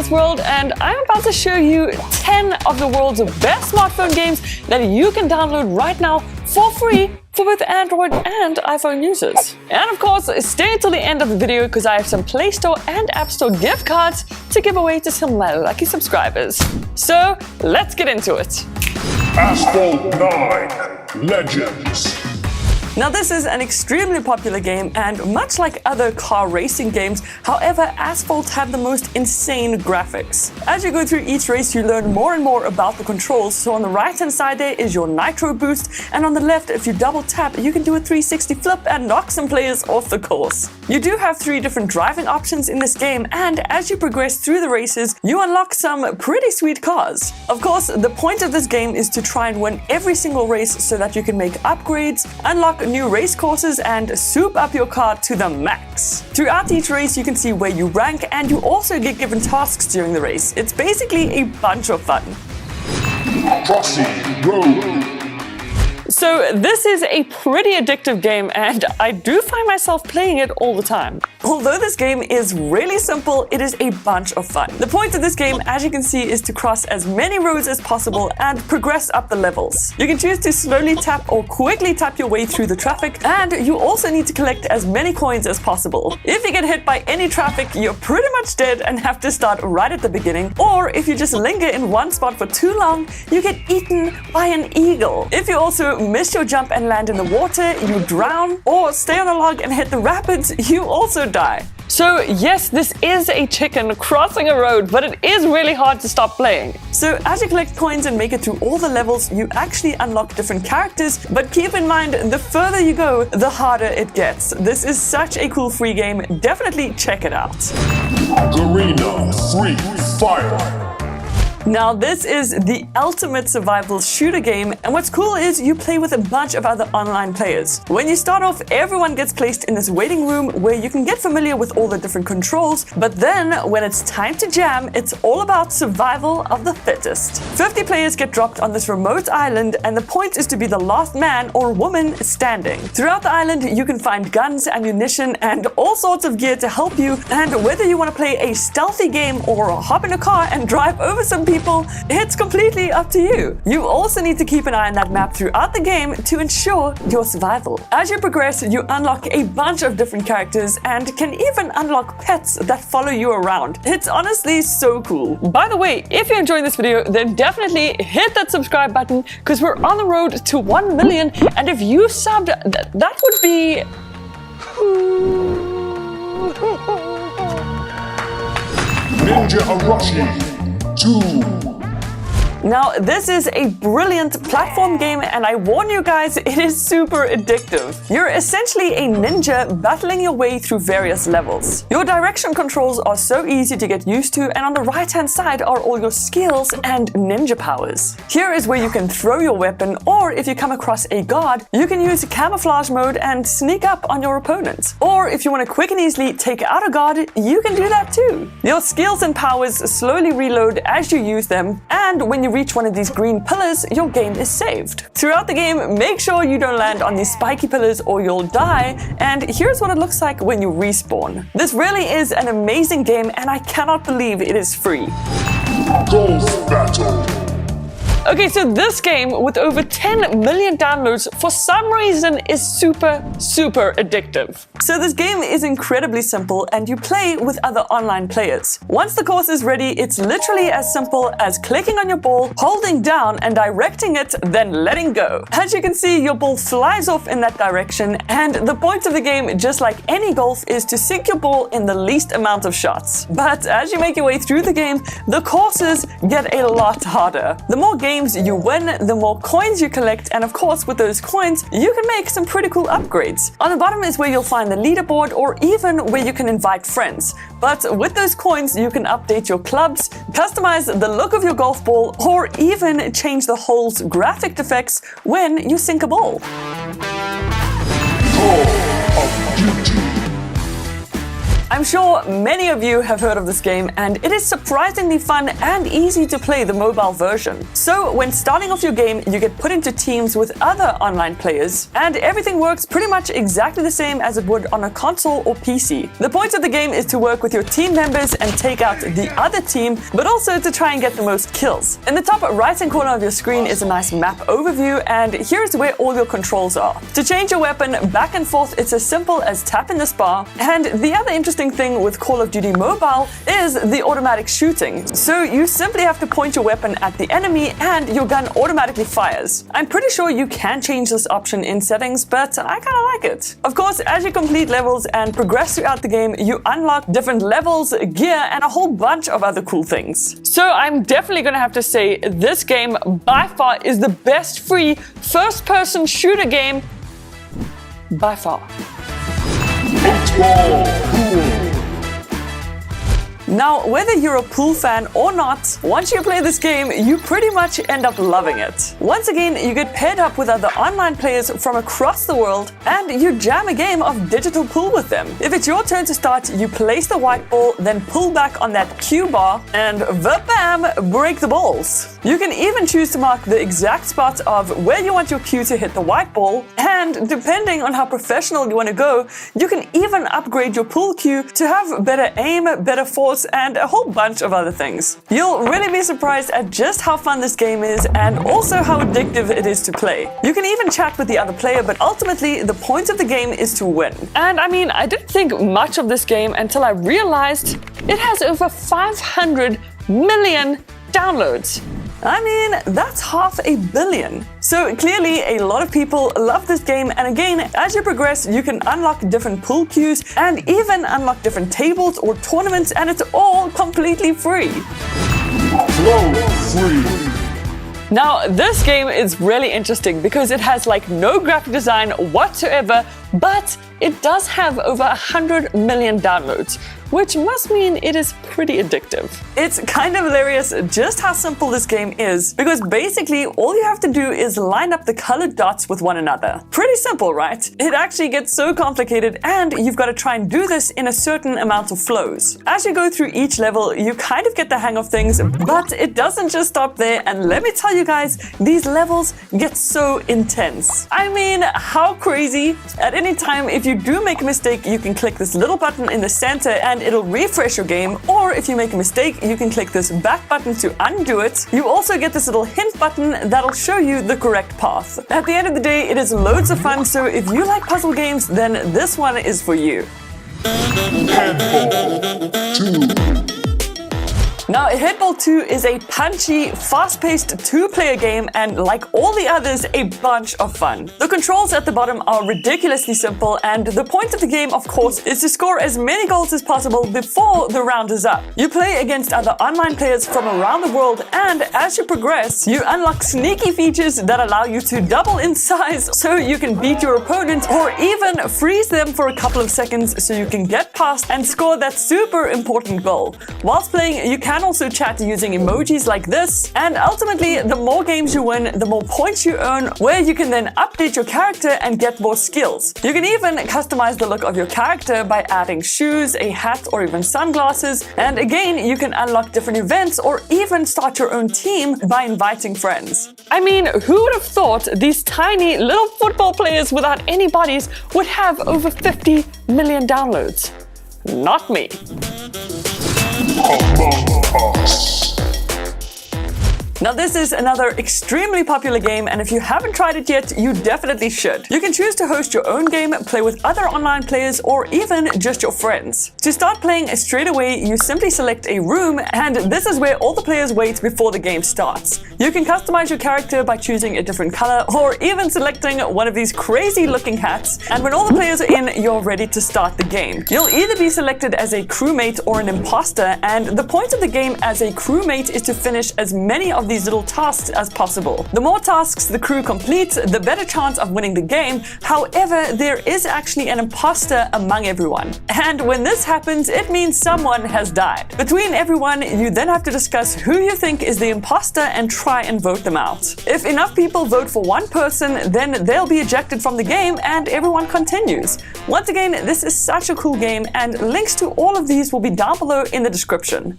this world, and I'm about to show you 10 of the world's best smartphone games that you can download right now for free for both Android and iPhone users. And of course, stay until the end of the video because I have some Play Store and App Store gift cards to give away to some of my lucky subscribers. So let's get into it. Asphalt 9 Legends. Now this is an extremely popular game, and much like other car racing games, however, Asphalt have the most insane graphics. As you go through each race, you learn more and more about the controls. So on the right hand side there is your nitro boost, and on the left, if you double tap, you can do a 360 flip and knock some players off the course. You do have 3 different driving options in this game, and as you progress through the races, you unlock some pretty sweet cars. Of course, the point of this game is to try and win every single race so that you can make upgrades, unlock new race courses, and soup up your car to the max. Throughout each race, you can see where you rank, and you also get given tasks during the race. It's basically a bunch of fun. Crossy Road. So this is a pretty addictive game, and I do find myself playing it all the time. Although this game is really simple, it is a bunch of fun. The point of this game, as you can see, is to cross as many roads as possible and progress up the levels. You can choose to slowly tap or quickly tap your way through the traffic, and you also need to collect as many coins as possible. If you get hit by any traffic, you're pretty much dead and have to start right at the beginning, or if you just linger in one spot for too long, you get eaten by an eagle. If you also miss your jump and land in the water, you drown, or stay on a log and hit the rapids, you also die. So yes, this is a chicken crossing a road, but it is really hard to stop playing. So as you collect coins and make it through all the levels, you actually unlock different characters, but keep in mind, the further you go, the harder it gets. This is such a cool free game, definitely check it out. Garena Free Fire. Now this is the ultimate survival shooter game, and what's cool is you play with a bunch of other online players. When you start off, everyone gets placed in this waiting room where you can get familiar with all the different controls, but then when it's time to jam, it's all about survival of the fittest. 50 players get dropped on this remote island, and the point is to be the last man or woman standing. Throughout the island, you can find guns, ammunition, and all sorts of gear to help you, and whether you want to play a stealthy game or hop in a car and drive over some people, it's completely up to you. You also need to keep an eye on that map throughout the game to ensure your survival. As you progress, you unlock a bunch of different characters and can even unlock pets that follow you around. It's honestly so cool. By the way, if you're enjoying this video, then definitely hit that subscribe button because we're on the road to 1 million, and if you subbed, that would be... Ninja Arashi 2. Now, this is a brilliant platform game, and I warn you guys, it is super addictive. You're essentially a ninja battling your way through various levels. Your direction controls are so easy to get used to, and on the right-hand side are all your skills and ninja powers. Here is where you can throw your weapon, or if you come across a guard, you can use camouflage mode and sneak up on your opponent. Or if you want to quick and easily take out a guard, you can do that too. Your skills and powers slowly reload as you use them, and when you reach one of these green pillars, your game is saved. Throughout the game, make sure you don't land on these spiky pillars or you'll die, and here's what it looks like when you respawn. This really is an amazing game, and I cannot believe it is free. Golf Battle. Okay, so this game with over 10 million downloads for some reason is super addictive. So this game is incredibly simple, and you play with other online players. Once the course is ready, it's literally as simple as clicking on your ball, holding down and directing it, then letting go. As you can see, your ball flies off in that direction, and the point of the game, just like any golf, is to sink your ball in the least amount of shots. But as you make your way through the game, the courses get a lot harder. The more games you win, the more coins you collect, and of course with those coins you can make some pretty cool upgrades. On the bottom is where you'll find the leaderboard, or even where you can invite friends. But with those coins you can update your clubs, customize the look of your golf ball, or even change the hole's graphic effects when you sink a ball. Call of Duty. I'm sure many of you have heard of this game, and it is surprisingly fun and easy to play the mobile version. So when starting off your game, you get put into teams with other online players, and everything works pretty much exactly the same as it would on a console or PC. The point of the game is to work with your team members and take out the other team, but also to try and get the most kills. In the top right-hand corner of your screen is a nice map overview, and here's where all your controls are. To change your weapon back and forth, it's as simple as tapping this bar, and the other interesting thing with Call of Duty Mobile is the automatic shooting. So you simply have to point your weapon at the enemy and your gun automatically fires. I'm pretty sure you can change this option in settings, but I kinda like it. Of course, as you complete levels and progress throughout the game, you unlock different levels, gear, and a whole bunch of other cool things. So I'm definitely gonna have to say this game by far is the best free first-person shooter game by far. 8-ball pool. Now, whether you're a pool fan or not, once you play this game, you pretty much end up loving it. Once again, you get paired up with other online players from across the world, and you jam a game of digital pool with them. If it's your turn to start, you place the white ball, then pull back on that cue bar, and bam, break the balls. You can even choose to mark the exact spot of where you want your cue to hit the white ball, and depending on how professional you want to go, you can even upgrade your pool cue to have better aim, better force, and a whole bunch of other things. You'll really be surprised at just how fun this game is and also how addictive it is to play. You can even chat with the other player, but ultimately the point of the game is to win. And I mean, I didn't think much of this game until I realized it has over 500 million downloads. I mean, that's 500 million. So clearly a lot of people love this game, and again, as you progress, you can unlock different pool cues and even unlock different tables or tournaments, and it's all completely free. Flow free. Now, this game is really interesting because it has like no graphic design whatsoever, but it does have over 100 million downloads, which must mean it is pretty addictive. It's kind of hilarious just how simple this game is, because basically all you have to do is line up the colored dots with one another. Pretty simple, right? It actually gets so complicated, and you've got to try and do this in a certain amount of flows. As you go through each level, you kind of get the hang of things, but it doesn't just stop there, and let me tell you guys, these levels get so intense. I mean, how crazy? At any time, if you do make a mistake, you can click this little button in the center and it'll refresh your game, or if you make a mistake, you can click this back button to undo it. You also get this little hint button that'll show you the correct path. At the end of the day, it is loads of fun, so if you like puzzle games, then this one is for you. Headball 2. Now, Headball 2 is a punchy, fast-paced two-player game, and like all the others, a bunch of fun. The controls at the bottom are ridiculously simple, and the point of the game, of course, is to score as many goals as possible before the round is up. You play against other online players from around the world, and as you progress, you unlock sneaky features that allow you to double in size so you can beat your opponent, or even freeze them for a couple of seconds so you can get past and score that super important goal. Whilst playing, you can also chat using emojis like this, and ultimately, the more games you win, the more points you earn, where you can then update your character and get more skills. You can even customize the look of your character by adding shoes, a hat, or even sunglasses, and again, you can unlock different events or even start your own team by inviting friends. I mean, who would have thought these tiny little football players without any bodies would have over 50 million downloads? Not me. Among Us. Now, this is another extremely popular game, and if you haven't tried it yet, you definitely should. You can choose to host your own game, play with other online players, or even just your friends. To start playing straight away, you simply select a room, and this is where all the players wait before the game starts. You can customize your character by choosing a different color, or even selecting one of these crazy looking hats, and when all the players are in, you're ready to start the game. You'll either be selected as a crewmate or an imposter, and the point of the game as a crewmate is to finish as many of these these little tasks as possible. The more tasks the crew completes, the better chance of winning the game. However, there is actually an imposter among everyone. And when this happens, it means someone has died. Between everyone, you then have to discuss who you think is the imposter and try and vote them out. If enough people vote for one person, then they'll be ejected from the game and everyone continues. Once again, this is such a cool game, and links to all of these will be down below in the description.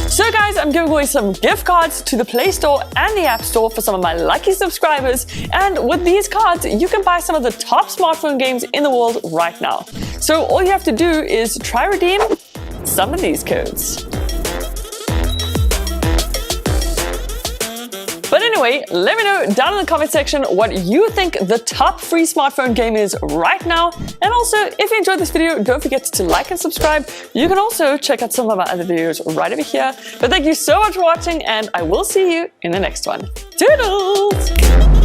So guys, I'm giving away some gift cards to the Play Store and the App Store for some of my lucky subscribers. And with these cards, you can buy some of the top smartphone games in the world right now. So all you have to do is try redeem some of these codes. But anyway, let me know down in the comment section what you think the top free smartphone game is right now. And also, if you enjoyed this video, don't forget to like and subscribe. You can also check out some of my other videos right over here. But thank you so much for watching, and I will see you in the next one. Toodles!